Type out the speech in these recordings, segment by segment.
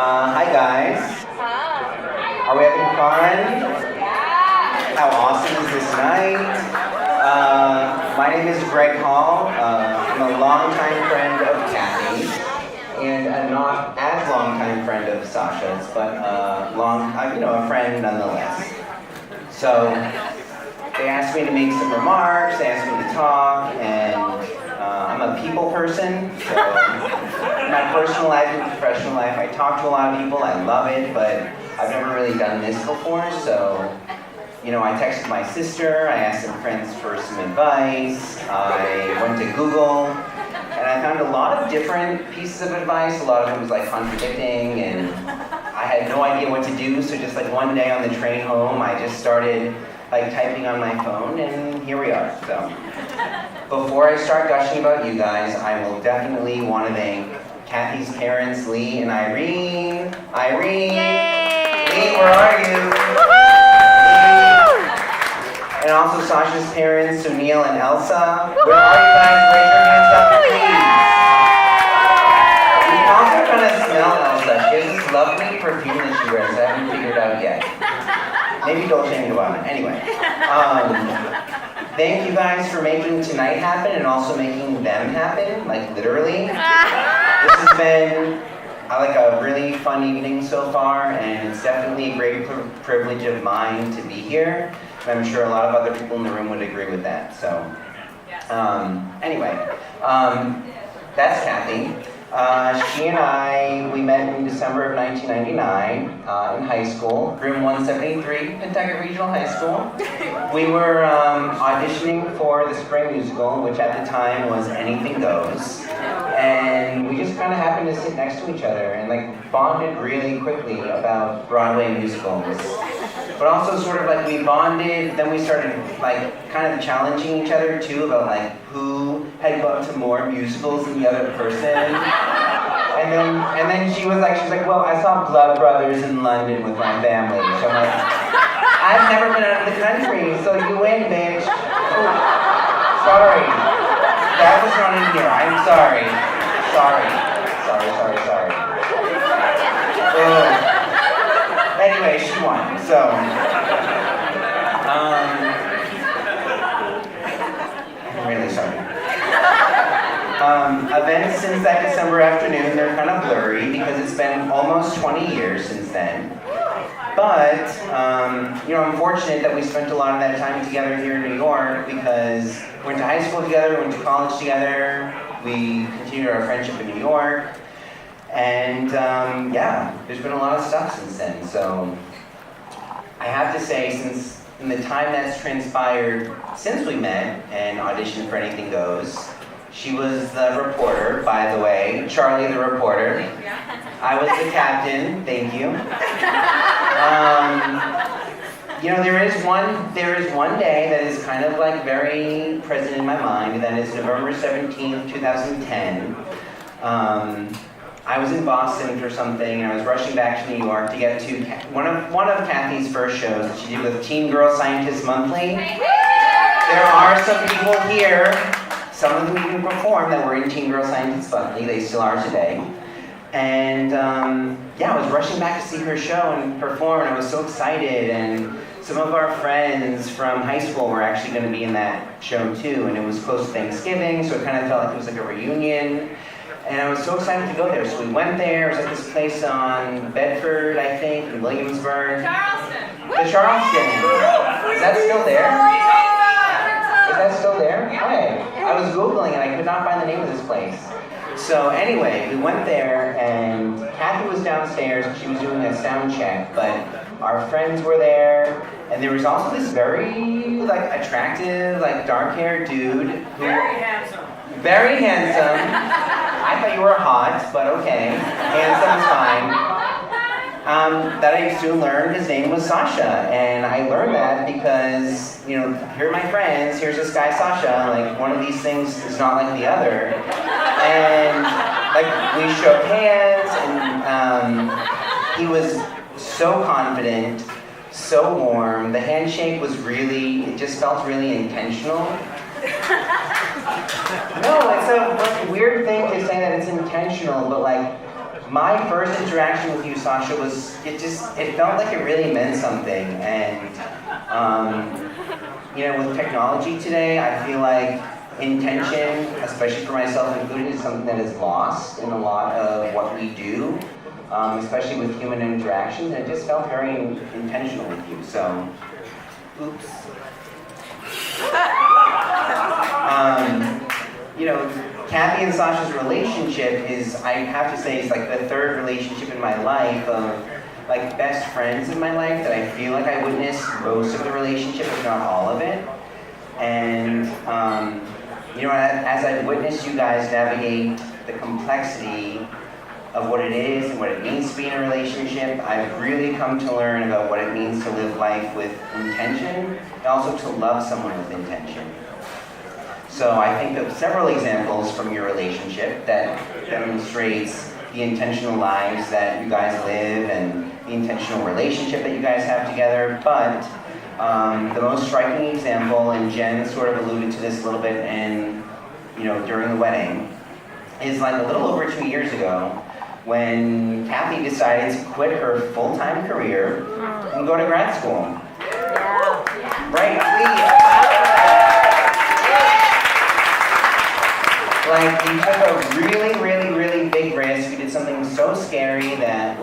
Hi guys. Are we having fun? How awesome is this night? My name is Greg Hall. I'm a longtime friend of Cathy, and a not as longtime friend of Sasha's, but a friend nonetheless. So they asked me to make some remarks. They asked me to talk, and I'm a people person. So in my personal life and professional life, I talk to a lot of people. I love it, but I've never really done this before. So, I texted my sister. I asked some friends for some advice. I went to Google, and I found a lot of different pieces of advice. A lot of it was like contradicting, and I had no idea what to do. So just like one day on the train home, I just started like typing on my phone, and here we are. So before I start gushing about you guys, I will definitely want to thank Cathy's parents, Lee and Irene. Irene! Yay! Lee, where are you? And also Sasha's parents, Sunil and Elsa. Where are you guys? Raise your hands up, please. You can also kind of smell Elsa. She has this lovely perfume that she wears. I haven't figured out yet. Maybe Dolce & Gabbana. Anyway. Thank you guys for making tonight happen and also making them happen, like literally. This has been like a really fun evening so far, and it's definitely a great privilege of mine to be here. And I'm sure a lot of other people in the room would agree with that. So, anyway, that's Cathy. She and I, we met in December of 1999 in high school, room 173, Pentucket Regional High School. We were auditioning for the spring musical, which at the time was Anything Goes. And we just kind of happened to sit next to each other and like bonded really quickly about Broadway musicals. But also sort of like we bonded, then we started like kind of challenging each other too about like who had gone to more musicals than the other person. And then she was like, well, I saw Blood Brothers in London with my family. So I'm like, I've never been out of the country, so you win, bitch. Oh, sorry. That was not in here. I'm sorry. Sorry. Anyway, she won. So, I'm really sorry. Events since that December afternoon, they're kind of blurry because it's been almost 20 years since then. But, I'm fortunate that we spent a lot of that time together here in New York because we went to high school together, we went to college together, we continued our friendship in New York. And there's been a lot of stuff since then. So I have to say, since in the time that's transpired since we met and auditioned for Anything Goes, she was the reporter, by the way, Charlie the reporter. I was the captain, thank you. There is one day that is kind of like very present in my mind, and that is November 17th, 2010. I was in Boston for something, and I was rushing back to New York to get to one of Cathy's first shows that she did with Teen Girl Scientist Monthly. There are some people here, some of them even performed, that were in Teen Girl Scientist Monthly. They still are today. And I was rushing back to see her show and perform, and I was so excited. And some of our friends from high school were actually going to be in that show too, and it was close to Thanksgiving, so it kind of felt like it was like a reunion. And I was so excited to go there. So we went there. It was like this place on Bedford, I think, in Williamsburg. Charleston. The Charleston. Is that still there? Is that still there? Okay. I was Googling and I could not find the name of this place. So anyway, we went there and Cathy was downstairs and she was doing a sound check, but our friends were there. And there was also this very attractive, dark-haired dude who very handsome. I thought you were hot, but okay. Handsome's fine. That I soon learned his name was Sasha. And I learned that because, here are my friends, here's this guy Sasha, one of these things is not like the other. And, we shook hands, and he was so confident, so warm. The handshake was it just felt really intentional. No, it's a weird thing to say that it's intentional, but my first interaction with you, Sasha, it felt like it really meant something. And, with technology today, I feel like intention, especially for myself included, is something that is lost in a lot of what we do, especially with human interactions. And it just felt very intentional with you, so, oops. Cathy and Sasha's relationship is, I have to say, is like the third relationship in my life of like best friends in my life that I feel like I witnessed most of the relationship, if not all of it. And, as I've witnessed you guys navigate the complexity of what it is and what it means to be in a relationship, I've really come to learn about what it means to live life with intention and also to love someone with intention. So I think of several examples from your relationship that demonstrates the intentional lives that you guys live and the intentional relationship that you guys have together. But the most striking example, and Jen sort of alluded to this a little bit during the wedding, is like a little over 2 years ago when Cathy decided to quit her full-time career and go to grad school. Yeah. Right, Like, you took a really, really, really big risk. You did something so scary that,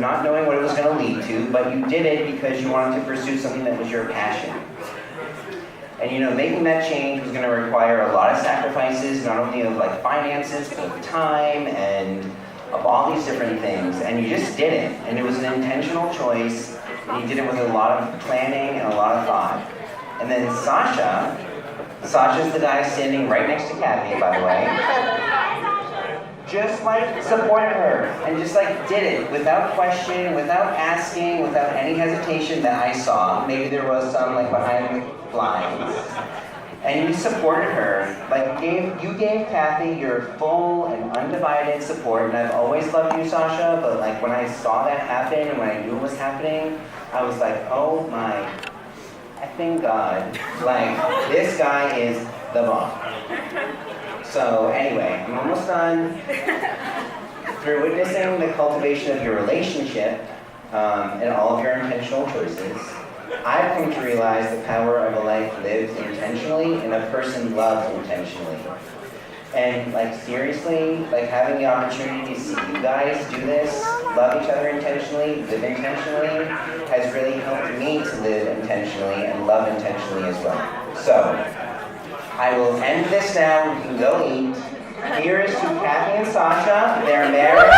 not knowing what it was going to lead to, but you did it because you wanted to pursue something that was your passion. And, making that change was going to require a lot of sacrifices, not only of, finances, but of time and of all these different things. And you just did it. And it was an intentional choice. And you did it with a lot of planning and a lot of thought. And then Sasha's the guy standing right next to Cathy, by the way. Just supported her and just did it without question, without asking, without any hesitation that I saw. Maybe there was some behind the blinds. And you supported her. You gave Cathy your full and undivided support. And I've always loved you, Sasha, but when I saw that happen and when I knew it was happening, I was like, oh my effing God. This guy is the bomb. So anyway, I'm almost done. Through witnessing the cultivation of your relationship and all of your intentional choices, I've come to realize the power of a life lived intentionally and a person loved intentionally. And seriously, having the opportunity to see you guys do this, love each other intentionally, live intentionally, has really helped me to live intentionally and love intentionally as well. So, I will end this now. You can go eat. Here is to Cathy and Sasha. They're married,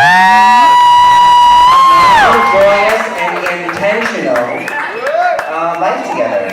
joyous, and intentional life together.